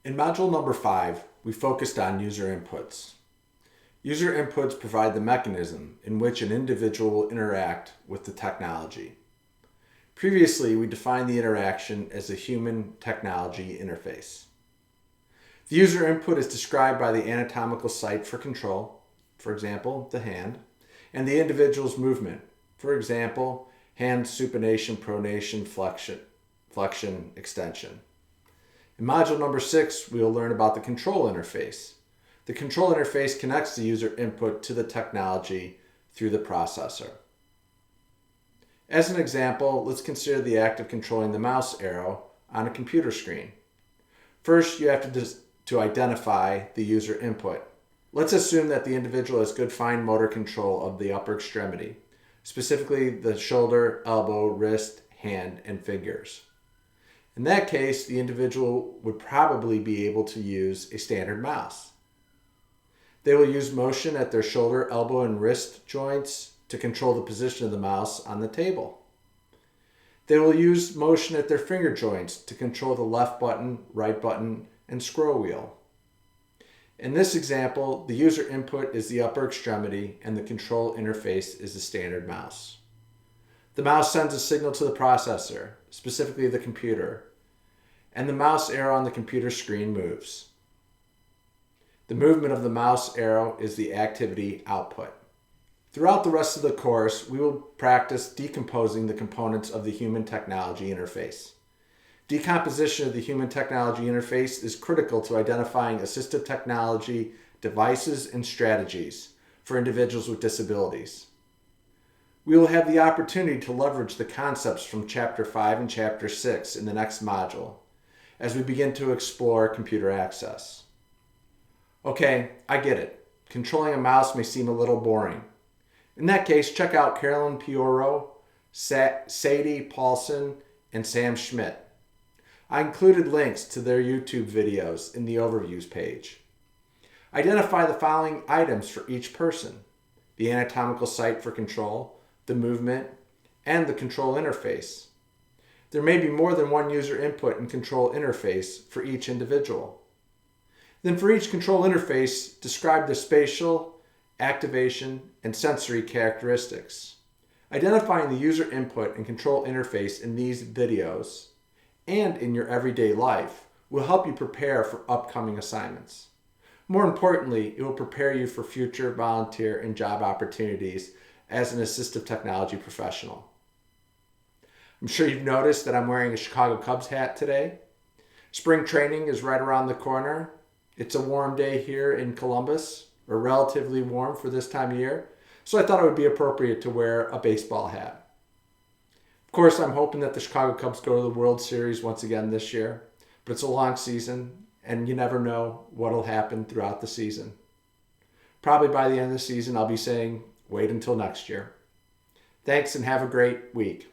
In module number 5, we focused on user inputs. User inputs provide the mechanism in which an individual will interact with the technology. Previously, we defined the interaction as a human-technology interface. The user input is described by the anatomical site for control, for example, the hand, and the individual's movement, for example, hand supination, pronation, flexion, extension. In module number 6, we will learn about the control interface. The control interface connects the user input to the technology through the processor. As an example, let's consider the act of controlling the mouse arrow on a computer screen. First, you have to identify the user input. Let's assume that the individual has good fine motor control of the upper extremity, specifically the shoulder, elbow, wrist, hand, and fingers. In that case, the individual would probably be able to use a standard mouse. They will use motion at their shoulder, elbow, and wrist joints to control the position of the mouse on the table. They will use motion at their finger joints to control the left button, right button, and scroll wheel. In this example, the user input is the upper extremity and the control interface is the standard mouse. The mouse sends a signal to the processor, specifically the computer, and the mouse arrow on the computer screen moves. The movement of the mouse arrow is the activity output. Throughout the rest of the course, we will practice decomposing the components of the human technology interface. Decomposition of the human technology interface is critical to identifying assistive technology devices and strategies for individuals with disabilities. We will have the opportunity to leverage the concepts from Chapter 5 and Chapter 6 in the next module as we begin to explore computer access. Okay, I get it. Controlling a mouse may seem a little boring. In that case, check out Carolyn Pioro, Sadie Paulson, and Sam Schmidt. I included links to their YouTube videos in the overviews page. Identify the following items for each person: the anatomical site for control, the movement, and the control interface. There may be more than one user input and control interface for each individual. Then for each control interface, describe the spatial, activation, and sensory characteristics. Identifying the user input and control interface in these videos and in your everyday life will help you prepare for upcoming assignments. More importantly, it will prepare you for future volunteer and job opportunities as an assistive technology professional. I'm sure you've noticed that I'm wearing a Chicago Cubs hat today. Spring training is right around the corner. It's a warm day here in Columbus, or relatively warm for this time of year, so I thought it would be appropriate to wear a baseball hat. Of course, I'm hoping that the Chicago Cubs go to the World Series once again this year, but it's a long season, and you never know what'll happen throughout the season. Probably by the end of the season, I'll be saying, wait until next year. Thanks and have a great week.